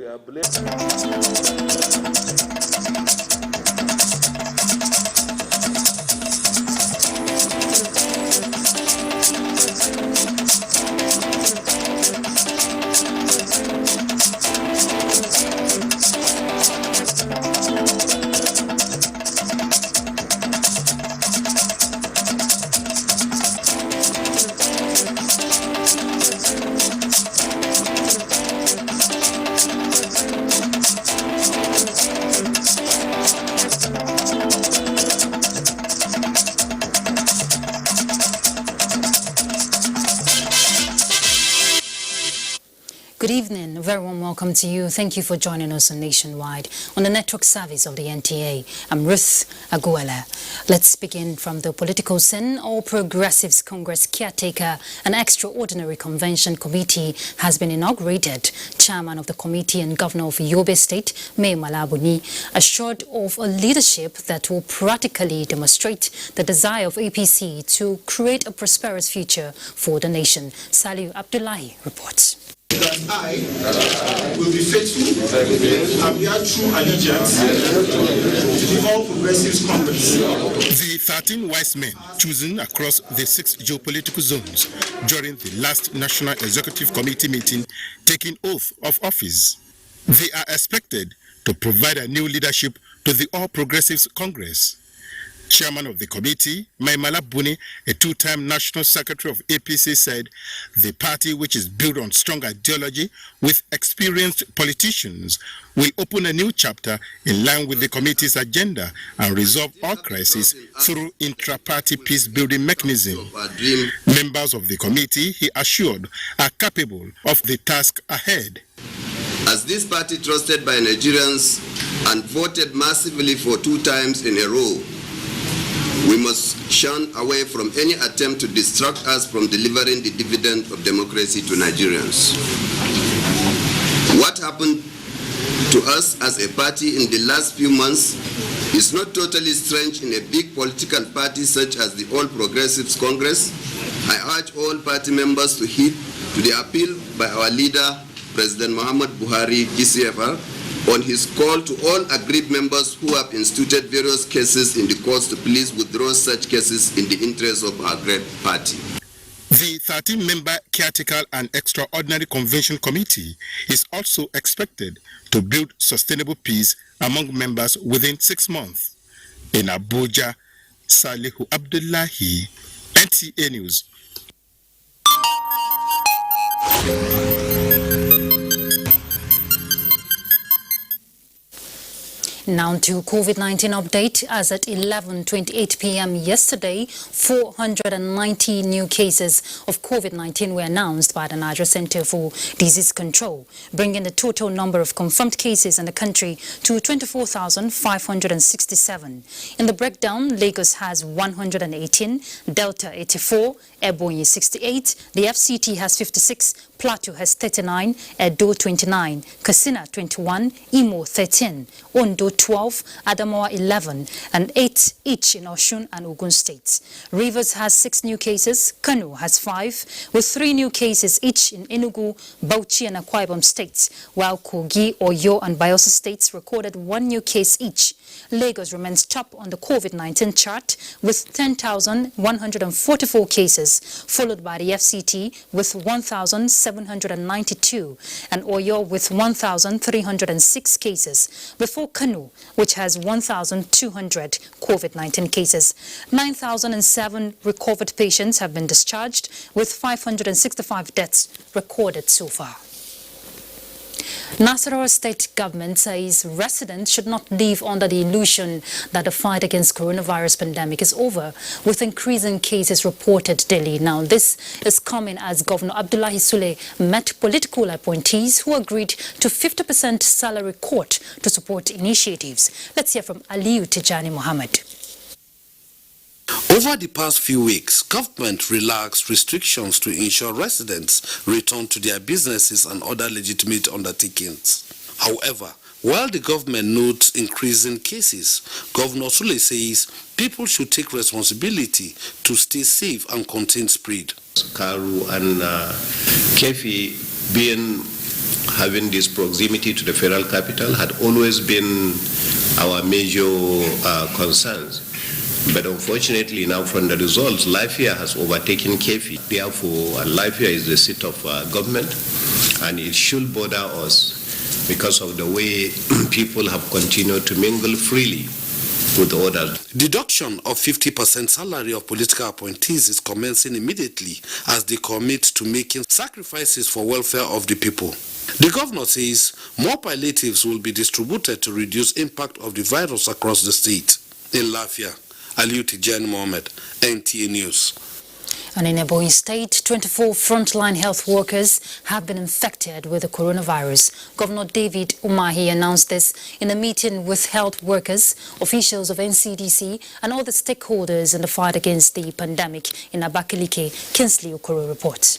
are blaming. Good evening, a very warm welcome to you. Thank you for joining us on Nationwide on the network service of the NTA. I'm Ruth Aguela. Let's begin from the political scene. All Progressives Congress Caretaker and Extraordinary Convention Committee has been inaugurated. Chairman of the committee and Governor of Yobe State, Mai Mala Buni, assured of a leadership that will practically demonstrate the desire of APC to create a prosperous future for the nation. Saliu Abdullahi reports. That I will be faithful and bear true allegiance to the All Progressives Congress. The 13 wise men chosen across the 6 geopolitical zones during the last National Executive Committee meeting taking oath of office. They are expected to provide a new leadership to the All Progressives Congress. Chairman of the committee, Mai Mala Buni, a 2-time National Secretary of APC, said the party, which is built on strong ideology with experienced politicians, will open a new chapter in line with the committee's agenda and resolve all crises through intra-party peace-building mechanism. Members of the committee, he assured, are capable of the task ahead. As this party trusted by Nigerians and voted massively for 2 times in a row, we must shun away from any attempt to distract us from delivering the dividend of democracy to Nigerians. What happened to us as a party in the last few months is not totally strange in a big political party such as the All Progressives Congress. I urge all party members to heed to the appeal by our leader, President Muhammad Buhari, GCFR, on his call to all aggrieved members who have instituted various cases in the courts to please withdraw such cases in the interest of our great party. The 13-member Caretaker and Extraordinary Convention Committee is also expected to build sustainable peace among members within 6 months. In Abuja, Salihu Abdullahi, NTA News. Now to COVID-19 update. As at 11:28 p.m. yesterday, 490 new cases of COVID-19 were announced by the Nigeria Center for Disease Control, bringing the total number of confirmed cases in the country to 24,567. In the breakdown, Lagos has 118, Delta 84, Ebonyi 68, the FCT has 56, Plateau has 39, Edo 29, Katsina 21, Imo 13, Ondo 12, Adamawa 11, and 8 each in Osun and Ogun states. Rivers has 6 new cases, Kano has 5, with 3 new cases each in Enugu, Bauchi and Akwa Ibom states, while Kogi, Oyo and Bayelsa states recorded 1 new case each. Lagos remains top on the COVID-19 chart with 10,144 cases, followed by the FCT with 1,792 and Oyo with 1,306 cases, before Kano, which has 1,200 COVID-19 cases. 9,007 recovered patients have been discharged, with 565 deaths recorded so far. Nasarawa state government says residents should not live under the illusion that the fight against coronavirus pandemic is over, with increasing cases reported daily. Now, this is coming as Governor Abdullahi Sule met political appointees who agreed to 50% salary cut to support initiatives. Let's hear from Aliyu Tijani Mohammed. Over the past few weeks, government relaxed restrictions to ensure residents return to their businesses and other legitimate undertakings. However, while the government notes increasing cases, Governor Sule says people should take responsibility to stay safe and contain spread. Karu and Kefi being having this proximity to the federal capital had always been our major concerns. But unfortunately now from the results, Lafia has overtaken Kefi. Therefore, Lafia is the seat of government, and it should bother us because of the way people have continued to mingle freely with others. Deduction of 50% salary of political appointees is commencing immediately as they commit to making sacrifices for welfare of the people. The governor says more palliatives will be distributed to reduce impact of the virus across the state. In Lafia, Aliu Tijan Mohammed, NTA News. And in Ebonyi State, 24 frontline health workers have been infected with the coronavirus. Governor David Umahi announced this in a meeting with health workers, officials of NCDC, and other stakeholders in the fight against the pandemic in Abakaliki. Kinsley Okoro reports.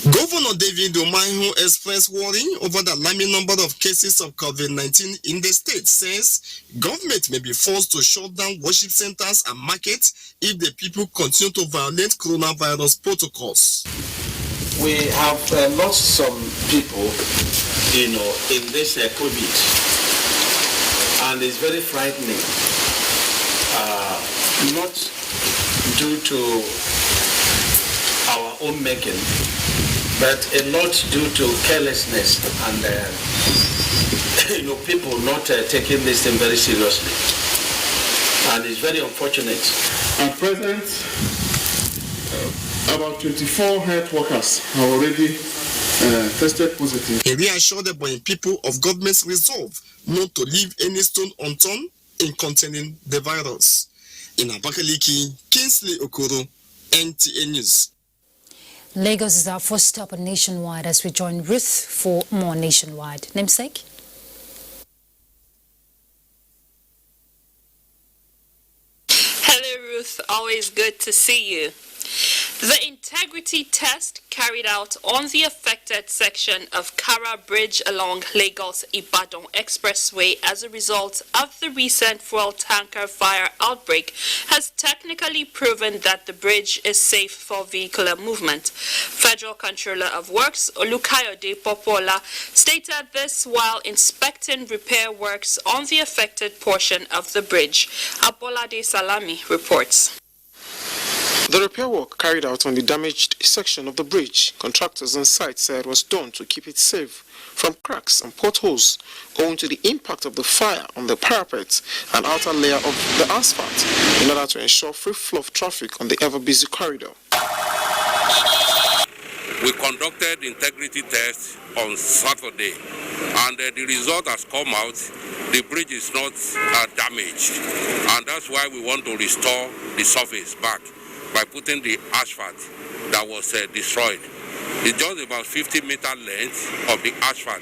Governor David Umahi expressed worry over the alarming number of cases of COVID-19 in the state, says government may be forced to shut down worship centers and markets if the people continue to violate coronavirus protocols. We have lost some people, in this COVID, and it's very frightening. Not due to our own making, but a lot due to carelessness and people not taking this thing very seriously, and it's very unfortunate. At present, about 24 health workers have already tested positive. He reassured the Ebonyi people of government's resolve not to leave any stone unturned in containing the virus. In Abakaliki, Kinsley Okoro, NTA News. Lagos is our first stop on Nationwide as we join Ruth for more Nationwide. Namesake? Hello Ruth, always good to see you. The integrity test carried out on the affected section of Cara Bridge along Lagos-Ibadan Expressway as a result of the recent fuel tanker fire outbreak has technically proven that the bridge is safe for vehicular movement. Federal Controller of Works Olukayode Popola stated this while inspecting repair works on the affected portion of the bridge. Abolade Salami reports. The repair work carried out on the damaged section of the bridge, contractors on site said was done to keep it safe from cracks and potholes owing to the impact of the fire on the parapet and outer layer of the asphalt in order to ensure free flow of traffic on the ever-busy corridor. We conducted integrity tests on Saturday, and the result has come out. The bridge is not damaged, and that's why we want to restore the surface back by putting the asphalt that was destroyed. It's just about 50-meter length of the asphalt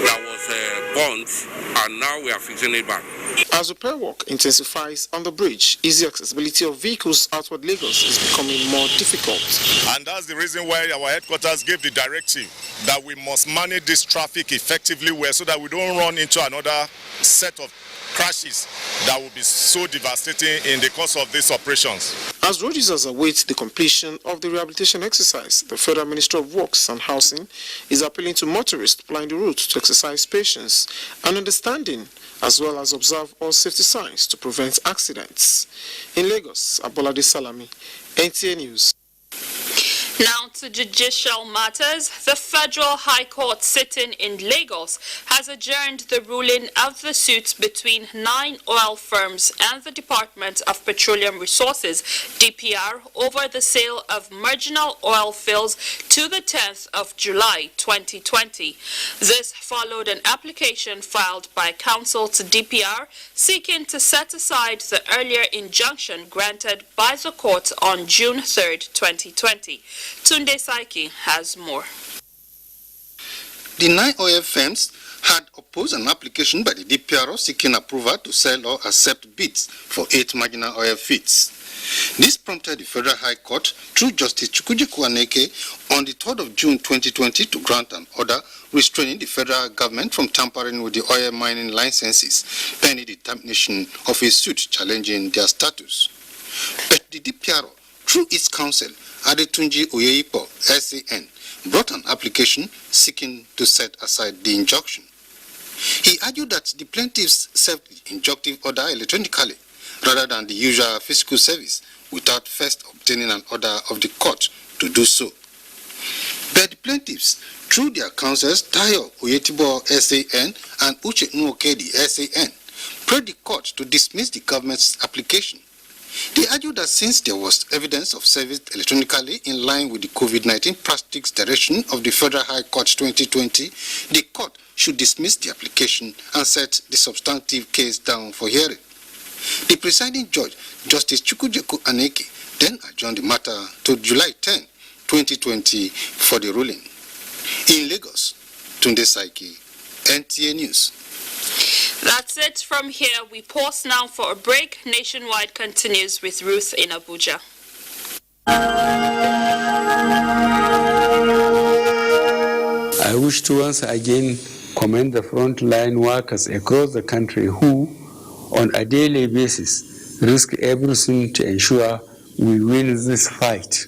that was burnt, and now we are fixing it back. As repair work intensifies on the bridge, easy accessibility of vehicles outward Lagos is becoming more difficult. And that's the reason why our headquarters gave the directive that we must manage this traffic effectively well so that we don't run into another set of crashes that will be so devastating in the course of these operations. As road users await the completion of the rehabilitation exercise, the Federal Ministry of Works and Housing is appealing to motorists plying the route to exercise patience and understanding, as well as observe all safety signs to prevent accidents. In Lagos, Abolade Salami, NTA News. Now to judicial matters. The Federal High Court sitting in Lagos has adjourned the ruling of the suits between 9 oil firms and the Department of Petroleum Resources, DPR, over the sale of marginal oil fields to the 10th of July 2020. This followed an application filed by counsel to DPR seeking to set aside the earlier injunction granted by the court on June 3, 2020. Tunde Saiki has more. The 9 oil firms had opposed an application by the DPRO seeking approval to sell or accept bids for 8 marginal oil fields. This prompted the Federal High Court, through Justice Chukwujiku Aneke, on the 3rd of June 2020 to grant an order restraining the federal government from tampering with the oil mining licenses, pending the termination of a suit challenging their status. But the DPRO, through its counsel, Adetunji Oyeipo, SAN, brought an application seeking to set aside the injunction. He argued that the plaintiffs served the injunctive order electronically rather than the usual physical service without first obtaining an order of the court to do so. But the plaintiffs, through their counsels Tayo Oyetibo SAN and Uche Nwokedi SAN, prayed the court to dismiss the government's application. They argued that since there was evidence of service electronically in line with the COVID-19 practice direction of the Federal High Court 2020, the court should dismiss the application and set the substantive case down for hearing. The presiding judge, Justice Chukwujeku Aneke, then adjourned the matter to July 10, 2020 for the ruling. In Lagos, Tunde Saiki, NTA News. That's it from here. We pause now for a break. Nationwide continues with Ruth in Abuja. I wish to once again commend the frontline workers across the country who, on a daily basis, risk everything to ensure we win this fight.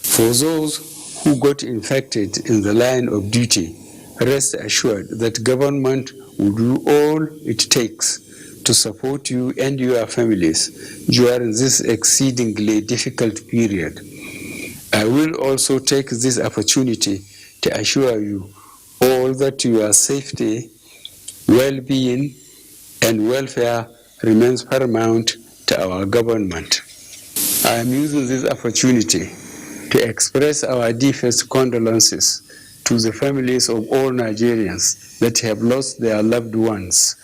For those who got infected in the line of duty, rest assured that government will do all it takes to support you and your families during this exceedingly difficult period. I will also take this opportunity to assure you all that your safety, well-being, and welfare remains paramount to our government. I am using this opportunity to express our deepest condolences to the families of all Nigerians that have lost their loved ones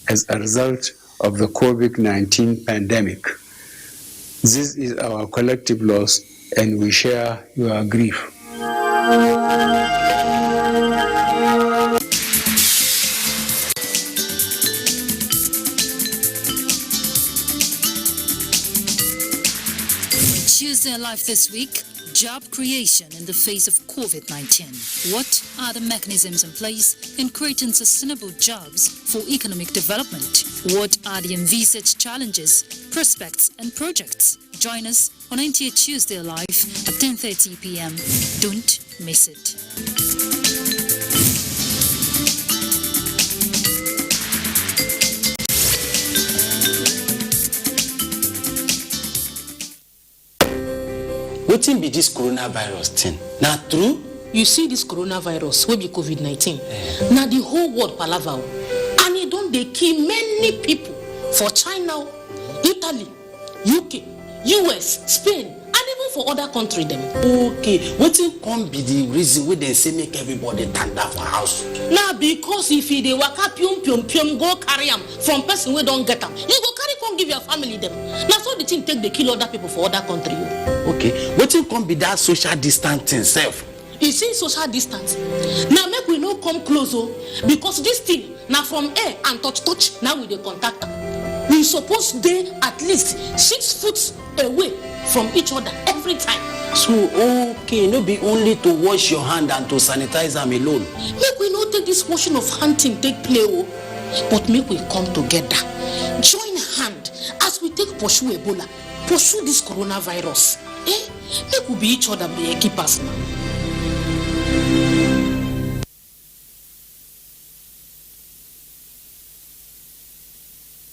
as a result of the COVID-19 pandemic. This is our collective loss, and we share your grief. Tuesday Live this week, job creation in the face of COVID-19. What are the mechanisms in place in creating sustainable jobs for economic development? What are the envisaged challenges, prospects, and projects? Join us on NTA Tuesday Live at 10:30 p.m. Don't miss it. Wetin be this coronavirus thing? Na true? You see this coronavirus wey be COVID-19. Na the whole world palava o. And e don dey kill many people for China, Italy, UK, US, Spain, and even for other countries dem. Okay, wetin come be the reason wey dem say make everybody tanda for house? Na because if e dey waka pium go carry am from person wey don get am, you go carry come give your family dem. Na so the thing take dey kill other people for other country o. Okay, wetin come be that social distancing sef? You see social distance. Now make we no come close o, because this thing na from air and touch now we dey contact am. We suppose dey at least 6 foot away from each other every time. So okay, no be only to wash your hand and to sanitize am alone. Make we no take this washing of hand thing take play o, but make we come together, join hand as we take pursue Ebola, pursue this coronavirus. Make we be each other be keepers now.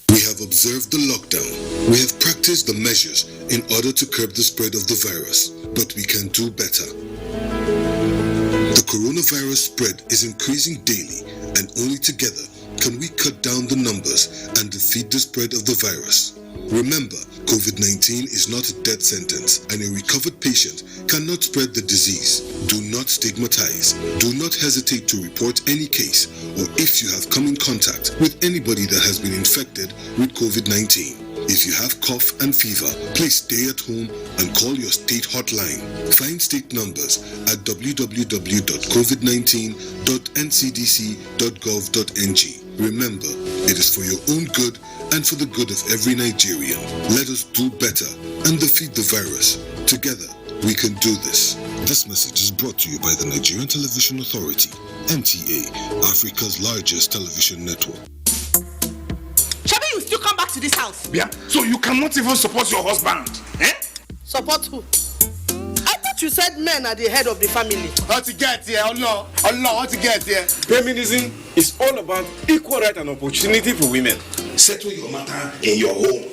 We have observed the lockdown. We have practiced the measures in order to curb the spread of the virus, but we can do better. The coronavirus spread is increasing daily, and only together can we cut down the numbers and defeat the spread of the virus. Remember, COVID-19 is not a death sentence, and a recovered patient cannot spread the disease. Do not stigmatize. Do not hesitate to report any case, or if you have come in contact with anybody that has been infected with COVID-19. If you have cough and fever, please stay at home and call your state hotline. Find state numbers at www.covid19.ncdc.gov.ng. Remember, it is for your own good and for the good of every Nigerian. Let us do better and defeat the virus. Together, we can do this. This message is brought to you by the Nigerian Television Authority, NTA, Africa's largest television network. Shabi, you still come back to this house? Yeah, so you cannot even support your husband, eh? Support who? I thought But you said men are the head of the family. How to get here? Allah, how to get here? Feminism is all about equal right and opportunity for women. Settle your matter in your home.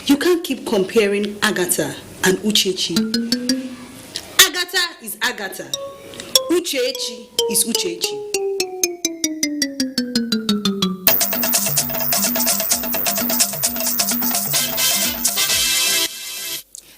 You can't keep comparing Agatha and Uchechi. Agatha is Agatha. Uchechi is Uchechi.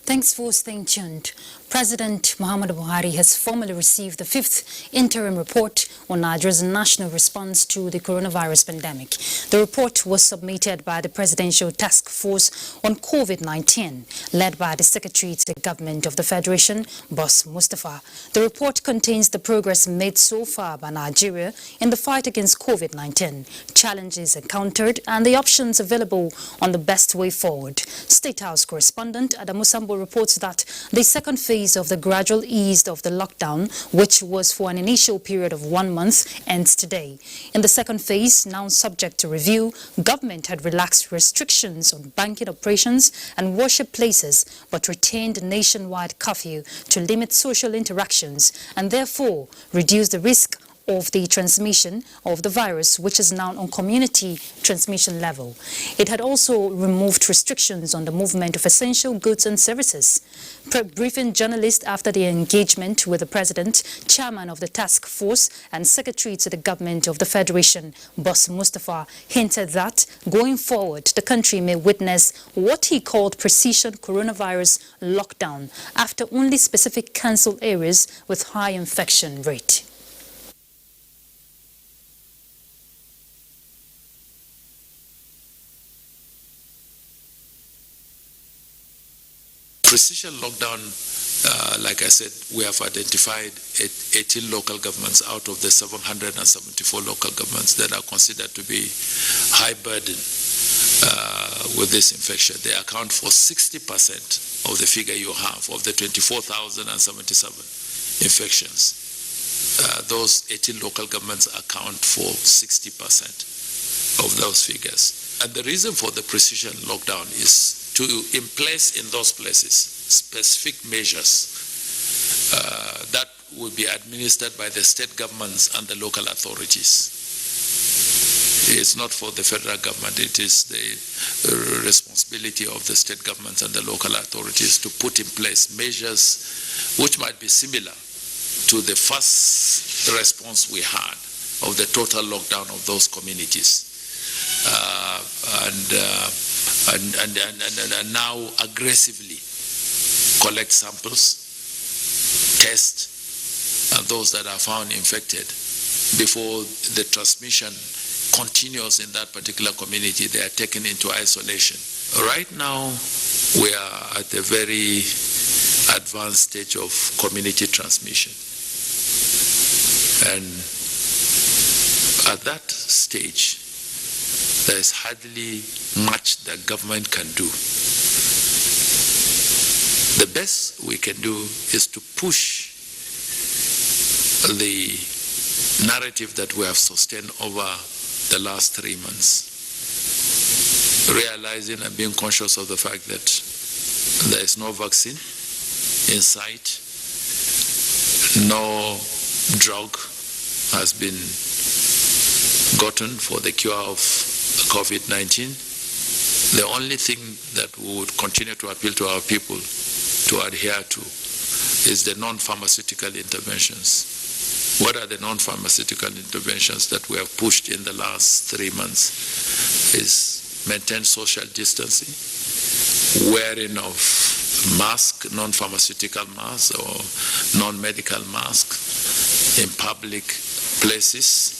Thanks for staying tuned. President Muhammadu Buhari has formally received the 5th interim report on Nigeria's national response to the coronavirus pandemic. The report was submitted by the Presidential Task Force on COVID-19, led by the Secretary to the Government of the Federation, Boss Mustafa. The report contains the progress made so far by Nigeria in the fight against COVID-19, challenges encountered, and the options available on the best way forward. State House correspondent Adamu Sambo reports that the second phase of the gradual ease of the lockdown, which was for an initial period of 1 month, ends today. In the second phase, now subject to review, government had relaxed restrictions on banking operations and worship places, but retained a nationwide curfew to limit social interactions and therefore reduce the risk of the transmission of the virus, which is now on community transmission level. It had also removed restrictions on the movement of essential goods and services. Briefing journalists after the engagement with the President, Chairman of the Task Force and Secretary to the Government of the Federation, Boss Mustafa, hinted that going forward, the country may witness what he called precision coronavirus lockdown after only specific cancelled areas with high infection rate. Precision lockdown, like I said, we have identified 18 local governments out of the 774 local governments that are considered to be high burden with this infection. They account for 60% of the figure you have, of the 24,077 infections. Those 18 local governments account for 60% of those figures. And the reason for the precision lockdown is to in place in those places specific measures that will be administered by the state governments and the local authorities. It's not for the federal government, it is the responsibility of the state governments and the local authorities to put in place measures which might be similar to the first response we had of the total lockdown of those communities. And now aggressively collect samples, test those that are found infected before the transmission continues in that particular community. They are taken into isolation. Right now, we are at a very advanced stage of community transmission. And at that stage, there is hardly much that government can do. The best we can do is to push the narrative that we have sustained over the last 3 months, realizing and being conscious of the fact that there is no vaccine in sight, no drug has been gotten for the cure of COVID-19. The only thing that we would continue to appeal to our people to adhere to is the non-pharmaceutical interventions. What are the non-pharmaceutical interventions that we have pushed in the last 3 months? Is maintain social distancing, wearing of mask, non-pharmaceutical mask or non-medical mask in public places,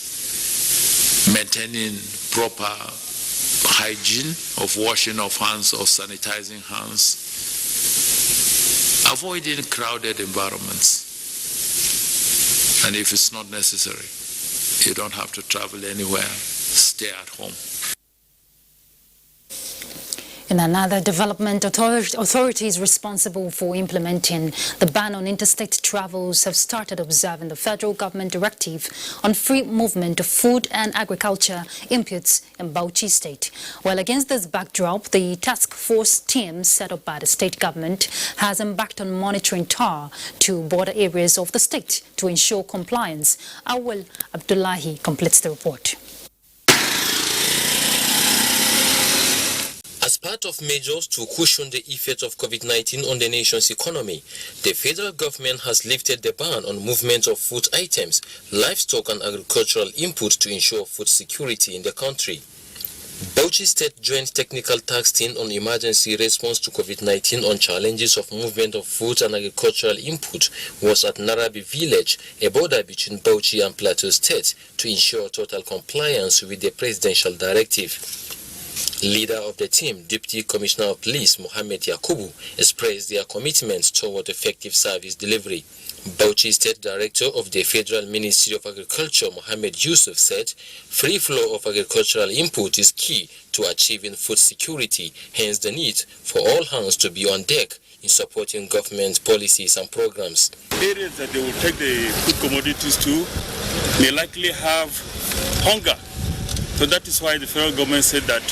maintaining proper hygiene of washing of hands or sanitizing hands, avoiding crowded environments, and if it's not necessary, you don't have to travel anywhere, stay at home. In another development, authorities responsible for implementing the ban on interstate travels have started observing the federal government directive on free movement of food and agriculture inputs in Bauchi State. While against this backdrop, the task force team set up by the state government has embarked on monitoring tour to border areas of the state to ensure compliance. Awal Abdullahi completes the report. As part of measures to cushion the effects of COVID-19 on the nation's economy, the federal government has lifted the ban on movement of food items, livestock and agricultural inputs to ensure food security in the country. Bauchi State Joint Technical Task Team on Emergency Response to COVID-19 on challenges of movement of food and agricultural input was at Narabi Village, a border between Bauchi and Plateau State, to ensure total compliance with the presidential directive. Leader of the team, Deputy Commissioner of Police Mohammed Yakubu, expressed their commitment toward effective service delivery. Bauchi State Director of the Federal Ministry of Agriculture, Mohammed Yusuf, said free flow of agricultural input is key to achieving food security, hence the need for all hands to be on deck in supporting government policies and programs. Areas that they will take the food commodities to may likely have hunger. So that is why the federal government said that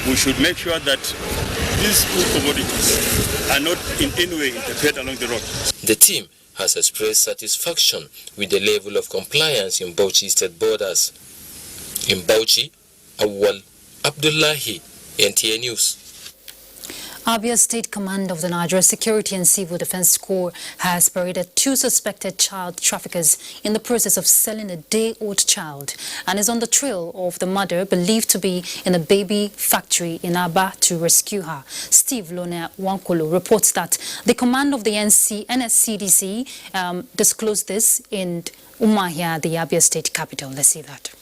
we should make sure that these food commodities are not in any way interfered along the road. The team has expressed satisfaction with the level of compliance in Bauchi state borders. In Bauchi, Awal Abdullahi, NTA News. Abia State Command of the Nigeria Security and Civil Defense Corps has paraded 2 suspected child traffickers in the process of selling a day-old child and is on the trail of the mother believed to be in a baby factory in Aba to rescue her. Steve Lone Wankolo reports that the command of the NSCDC disclosed this in Umuahia, the Abia State capital. Let's see that.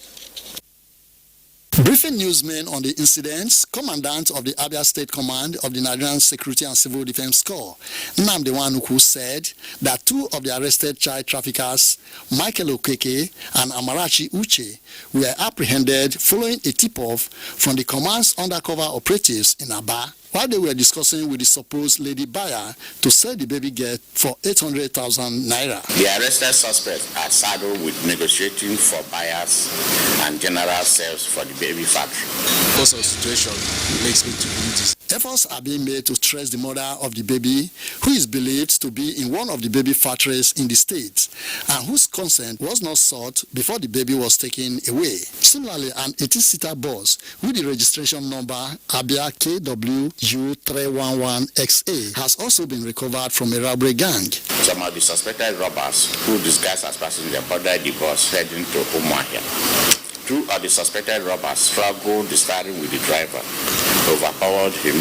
Briefing newsmen on the incidents, Commandant of the Abia State Command of the Nigerian Security and Civil Defense Corps, Nnamdi Nwanuku, said that 2 of the arrested child traffickers, Michael Okeke and Amarachi Uche, were apprehended following a tip-off from the command's undercover operatives in Aba, while they were discussing with the supposed lady buyer to sell the baby girl for 800,000 naira. The arrested suspects are saddled with negotiating for buyers and general sales for the baby factory. Because of the situation makes me to believe this. Efforts are being made to trace the mother of the baby, who is believed to be in one of the baby factories in the state, and whose consent was not sought before the baby was taken away. Similarly, an 18-seater bus with the registration number Abia KWU311XA has also been recovered from a robbery gang. Some of the suspected robbers who disguised as passengers boarded the bus heading to Umuahia. 2 of the suspected robbers struggled the steering with the driver, overpowered him,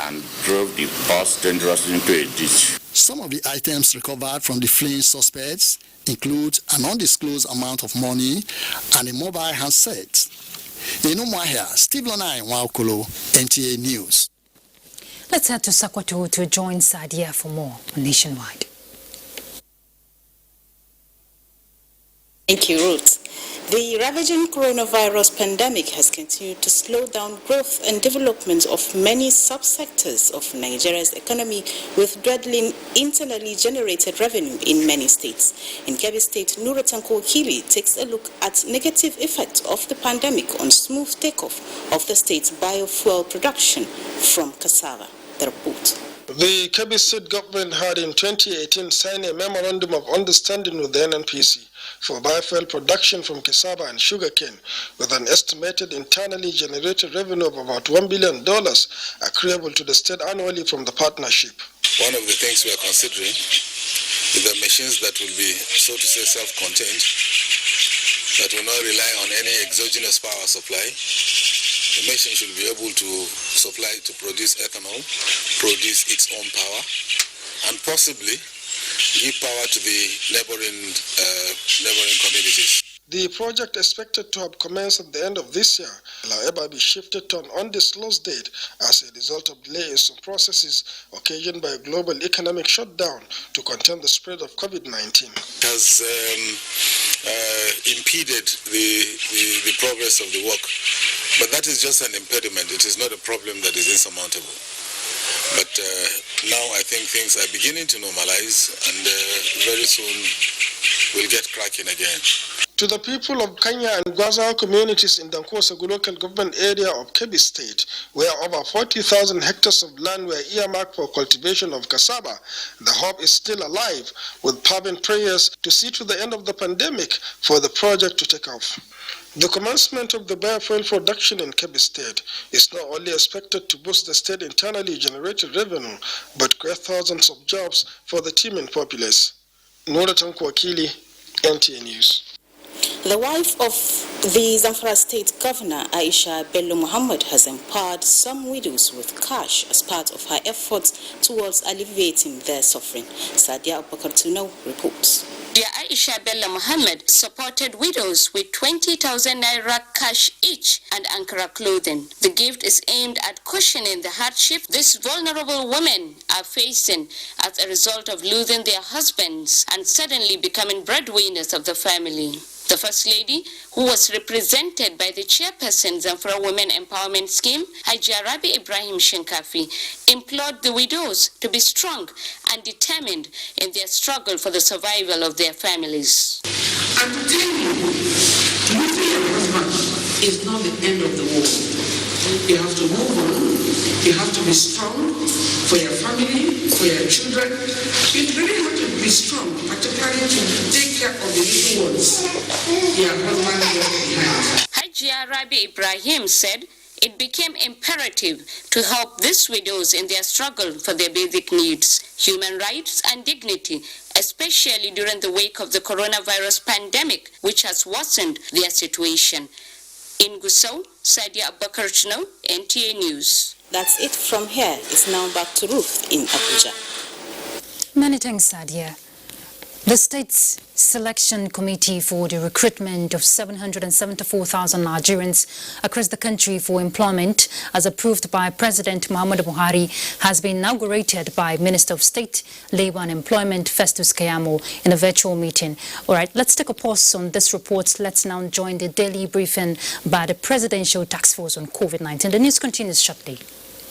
and drove the bus dangerously into a ditch. Some of the items recovered from the fleeing suspects include an undisclosed amount of money and a mobile handset. In Umuahia, Steve Lonai Waukolo, NTA News. Let's head to Sakwato to join Sadia for more on Nationwide. Thank you, Ruth. The ravaging coronavirus pandemic has continued to slow down growth and development of many subsectors of Nigeria's economy, with dwindling internally generated revenue in many states. In Kebbi State, Nuratanko Okili takes a look at negative effects of the pandemic on smooth takeoff of the state's biofuel production from cassava. The report. The Kebbi State government had in 2018 signed a memorandum of understanding with the NNPC for biofuel production from cassava and sugarcane, with an estimated internally generated revenue of about $1 billion accruable to the state annually from the partnership. One of the things we are considering is the machines that will be, so to say, self-contained, that will not rely on any exogenous power supply. The machine should be able to supply, to produce ethanol, produce its own power, and possibly give power to the neighboring communities. The project expected to have commenced at the end of this year will however be shifted to an undisclosed date as a result of delays in processes occasioned by a global economic shutdown to contain the spread of COVID-19. Has impeded the progress of the work. But that is just an impediment. It is not a problem that is insurmountable. But now I think things are beginning to normalize, and very soon we'll get cracking again. To the people of Kenya and Gwazao communities in Dankosagu local government area of Kebbi State, where over 40,000 hectares of land were earmarked for cultivation of cassava, the hope is still alive, with fervent prayers to see to the end of the pandemic for the project to take off. The commencement of the biofuel production in Kebbi State is not only expected to boost the state internally generated revenue, but create thousands of jobs for the teeming populace. Nuratan Kwakili, NTA News. The wife of the Zamfara State Governor, Aisha Bello Muhammad, has empowered some widows with cash as part of her efforts towards alleviating their suffering. Sadia Abubakar reports. Dear Aisha Bello Muhammad supported widows with 20,000 naira cash each and Ankara clothing. The gift is aimed at cushioning the hardship these vulnerable women are facing as a result of losing their husbands and suddenly becoming breadwinners of the family. The First Lady, who was represented by the chairperson Zamfara Women Empowerment Scheme, Hajia Rabi Ibrahim Shinkafi, implored the widows to be strong and determined in their struggle for the survival of their families. And to tell you, losing your husband is not the end of the world. You have to move on. You have to be strong for your family, for your children. You really have to be strong, particularly to take care of the little ones your husband left behind. Hajia Rabi Ibrahim said it became imperative to help these widows in their struggle for their basic needs, human rights and dignity, especially during the wake of the coronavirus pandemic, which has worsened their situation. In Gusau, Sadia Abubakar, NTA News. That's it from here. It's now back to Ruth in Abuja. Many thanks, Sadia. The state's selection committee for the recruitment of 774,000 Nigerians across the country for employment, as approved by President Muhammadu Buhari, has been inaugurated by Minister of State, Labour and Employment Festus Keyamo in a virtual meeting. All right, let's take a pause on this report. Let's now join the daily briefing by the Presidential Task Force on COVID-19. The news continues shortly.